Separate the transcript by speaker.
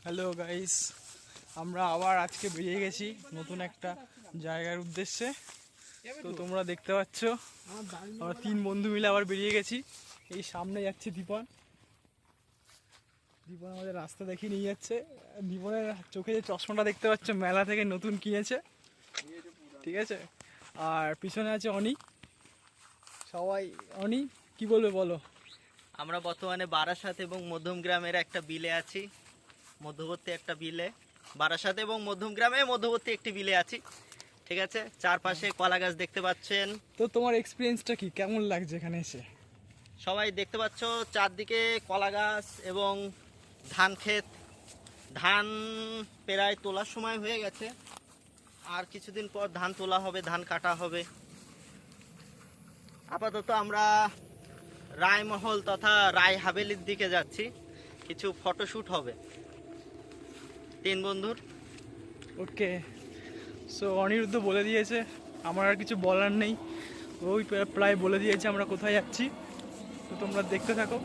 Speaker 1: Hello guys, আমরা আবার আজকে বেরিয়ে গেছি নতুন একটা জায়গার উদ্দেশ্যে। তো তোমরা দেখতে পাচ্ছ আমরা তিন বন্ধু মিলে আবার বেরিয়ে গেছি। এই সামনে যাচ্ছে দীপন আমাদের রাস্তা দেখিয়ে নিয়ে যাচ্ছে। দীপনের চোখে যে চশমাটা দেখতে পাচ্ছ মেলা থেকে নতুন কিনেছে, ঠিক আছে। আর পিছনে আছে অনি। সবাই অনি কি বলবে বলো?
Speaker 2: আমরা বর্তমানে বারাসাত এবং মধ্যমগ্রামের একটা বিলে আছি, মধ্যবর্তী একটা বিলে। বারাসাত এবং মধ্যমগ্রামে মধ্যবর্তী একটি বিলে আছি, ঠিক আছে। চারপাশে কলা গাছ দেখতে পাচ্ছেন।
Speaker 1: তো তোমার এক্সপিরিয়েন্সটা কি, কেমন লাগছে এখানে এসে?
Speaker 2: সবাই দেখতে পাচ্ছ চারদিকে কলা গাছ এবং ধান ক্ষেত। ধান প্রায় তোলার সময় হয়ে গেছে, আর কিছুদিন পর ধান তোলা হবে, ধান কাটা হবে। আপাতত আমরা রায়মহল তথা রায় হাভেলির দিকে যাচ্ছি, কিছু ফটোশ্যুট হবে তিন বন্ধুর।
Speaker 1: ওকে, সো অনিরুদ্ধ বলে দিয়েছে, আমার আর কিছু বলার নেই। ওই প্রায় বলে দিয়েছে আমরা কোথায় যাচ্ছি। তো তোমরা দেখতে থাকো।